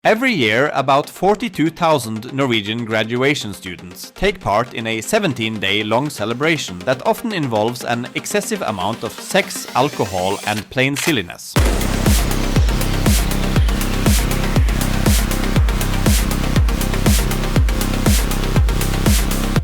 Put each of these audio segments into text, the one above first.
Every year, about 42,000 Norwegian graduation students take part in a 17-day-long celebration that often involves an excessive amount of sex, alcohol, and plain silliness.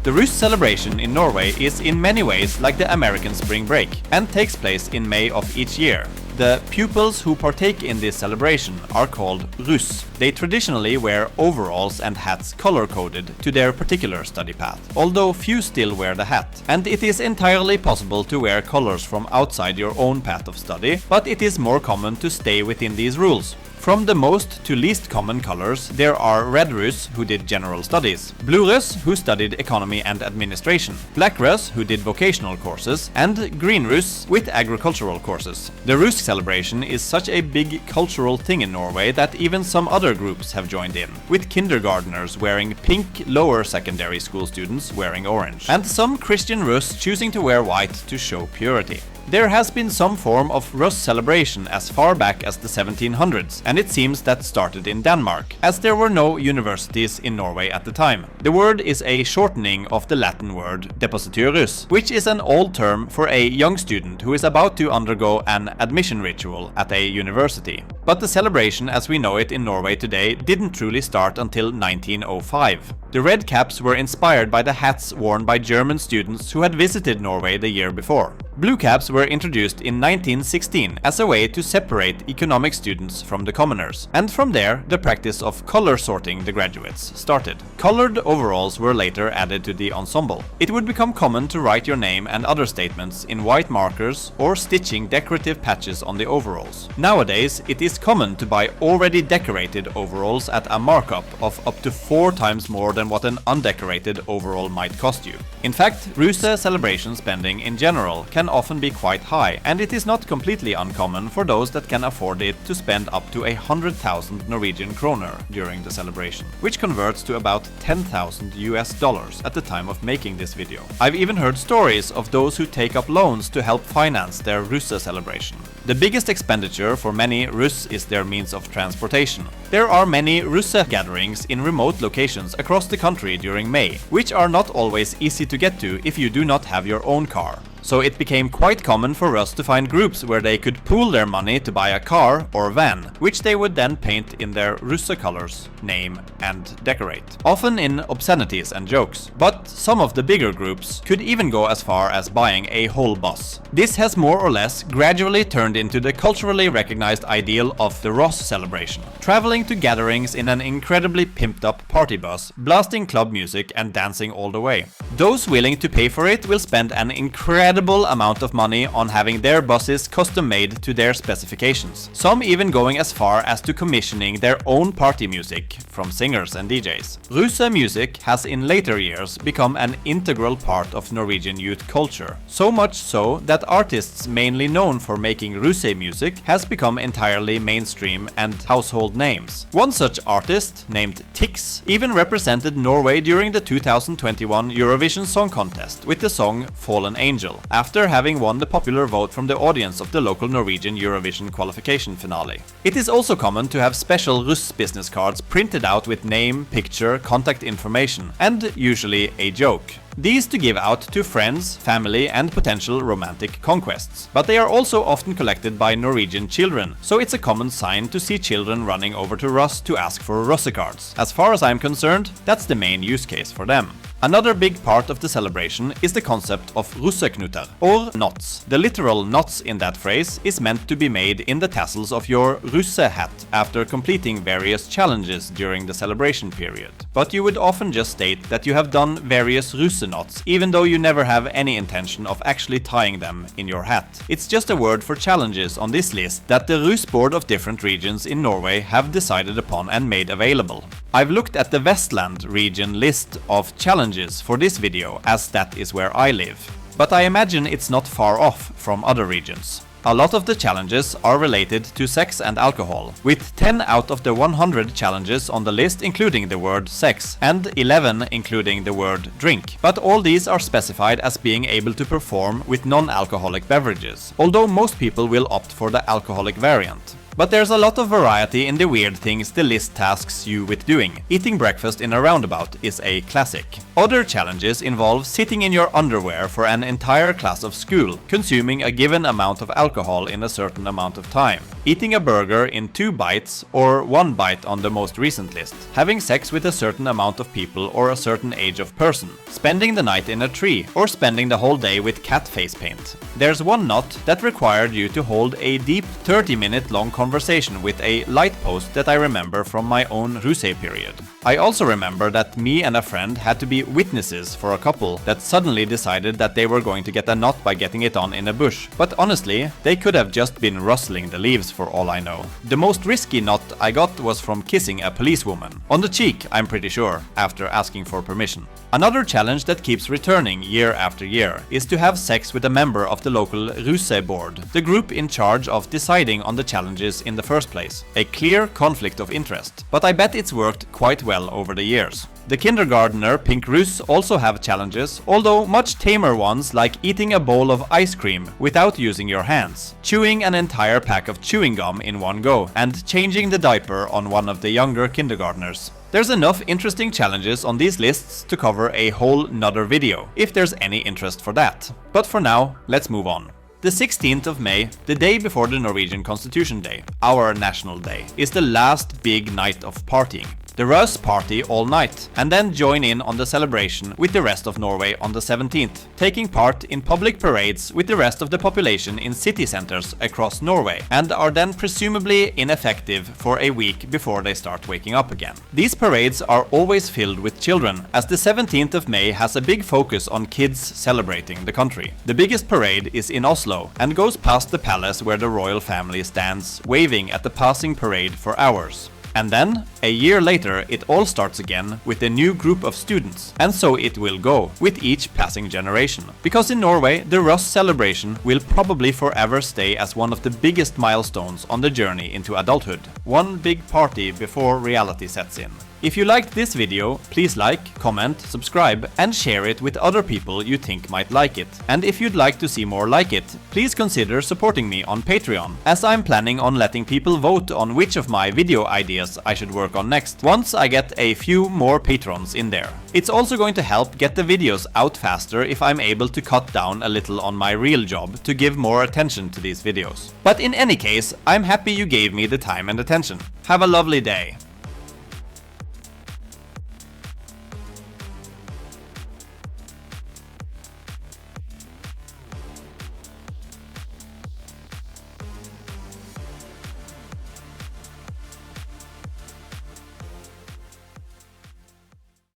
The Russ celebration in Norway is in many ways like the American spring break and takes place in May of each year. The pupils who partake in this celebration are called Russ. They traditionally wear overalls and hats color-coded to their particular study path, although few still wear the hat. And it is entirely possible to wear colors from outside your own path of study, but it is more common to stay within these rules. From the most to least common colors, there are Red Russ, who did general studies, Blue Russ, who studied economy and administration, Black Russ, who did vocational courses, and Green Russ with agricultural courses. The Russ celebration is such a big cultural thing in Norway that even some other groups have joined in, with kindergarteners wearing pink, lower secondary school students wearing orange, and some Christian Russ choosing to wear white to show purity. There has been some form of Russ celebration as far back as the 1700s, and it seems that started in Denmark, as there were no universities in Norway at the time. The word is a shortening of the Latin word depositurus, which is an old term for a young student who is about to undergo an admission ritual at a university. But the celebration as we know it in Norway today didn't truly start until 1905. The red caps were inspired by the hats worn by German students who had visited Norway the year before. Blue caps were introduced in 1916 as a way to separate economic students from the commoners, and from there the practice of color sorting the graduates started. Colored overalls were later added to the ensemble. It would become common to write your name and other statements in white markers or stitching decorative patches on the overalls. Nowadays, it is common to buy already decorated overalls at a markup of up to 4 times more than what an undecorated overall might cost you. In fact, Russe celebration spending in general can often be quite high, and it is not completely uncommon for those that can afford it to spend up to 100,000 Norwegian kroner during the celebration, which converts to about 10,000 US dollars at the time of making this video. I've even heard stories of those who take up loans to help finance their Russe celebration. The biggest expenditure for many Russ is their means of transportation. There are many Russe gatherings in remote locations across the country during May, which are not always easy to get to if you do not have your own car. So it became quite common for us to find groups where they could pool their money to buy a car or van, which they would then paint in their Russe colors, name and decorate, often in obscenities and jokes. But some of the bigger groups could even go as far as buying a whole bus. This has more or less gradually turned into the culturally recognized ideal of the Russ celebration, traveling to gatherings in an incredibly pimped up party bus, blasting club music and dancing all the way. Those willing to pay for it will spend an incredible amount of money on having their buses custom made to their specifications, some even going as far as to commissioning their own party music from singers and DJs. Russemusikk has in later years become an integral part of Norwegian youth culture, so much so that artists mainly known for making Russemusikk has become entirely mainstream and household names. One such artist, named Tix, even represented Norway during the 2021 Eurovision Song Contest with the song Fallen Angel, after having won the popular vote from the audience of the local Norwegian Eurovision qualification finale. It is also common to have special Russ business cards printed out with name, picture, contact information, and usually a joke. These to give out to friends, family, and potential romantic conquests. But they are also often collected by Norwegian children, so it's a common sign to see children running over to Russ to ask for Russekarts. As far as I'm concerned, that's the main use case for them. Another big part of the celebration is the concept of Russeknuter, or knots. The literal knots in that phrase is meant to be made in the tassels of your Russe hat after completing various challenges during the celebration period. But you would often just state that you have done various Russe knots, even though you never have any intention of actually tying them in your hat. It's just a word for challenges on this list that the Russ board of different regions in Norway have decided upon and made available. I've looked at the Westland region list of challenges for this video, as that is where I live. But I imagine it's not far off from other regions. A lot of the challenges are related to sex and alcohol, with 10 out of the 100 challenges on the list including the word sex, and 11 including the word drink. But all these are specified as being able to perform with non-alcoholic beverages, although most people will opt for the alcoholic variant. But there's a lot of variety in the weird things the list tasks you with doing. Eating breakfast in a roundabout is a classic. Other challenges involve sitting in your underwear for an entire class of school, consuming a given amount of alcohol in a certain amount of time, eating a burger in 2 bites or 1 bite on the most recent list, having sex with a certain amount of people or a certain age of person, spending the night in a tree, or spending the whole day with cat face paint. There's one knot that required you to hold a deep 30-minute long conversation with a light post that I remember from my own Russe period. I also remember that me and a friend had to be witnesses for a couple that suddenly decided that they were going to get a knot by getting it on in a bush, but honestly, they could have just been rustling the leaves for all I know. The most risky knot I got was from kissing a policewoman. On the cheek, I'm pretty sure, after asking for permission. Another challenge that keeps returning year after year is to have sex with a member of the local Russe board, the group in charge of deciding on the challenges in the first place. A clear conflict of interest, but I bet it's worked quite well over the years. The kindergartner Pink Russ also have challenges, although much tamer ones like eating a bowl of ice cream without using your hands, chewing an entire pack of chewing gum in one go, and changing the diaper on one of the younger kindergartners. There's enough interesting challenges on these lists to cover a whole nother video, if there's any interest for that. But for now, let's move on. The 16th of May, the day before the Norwegian Constitution Day, our national day, is the last big night of partying. The Russ party all night, and then join in on the celebration with the rest of Norway on the 17th, taking part in public parades with the rest of the population in city centers across Norway, and are then presumably ineffective for a week before they start waking up again. These parades are always filled with children, as the 17th of May has a big focus on kids celebrating the country. The biggest parade is in Oslo, and goes past the palace where the royal family stands, waving at the passing parade for hours. And then, a year later, it all starts again with a new group of students. And so it will go, with each passing generation. Because in Norway, the Russ celebration will probably forever stay as one of the biggest milestones on the journey into adulthood. One big party before reality sets in. If you liked this video, please like, comment, subscribe, and share it with other people you think might like it. And if you'd like to see more like it, please consider supporting me on Patreon, as I'm planning on letting people vote on which of my video ideas I should work on next, once I get a few more patrons in there. It's also going to help get the videos out faster if I'm able to cut down a little on my real job to give more attention to these videos. But in any case, I'm happy you gave me the time and attention. Have a lovely day.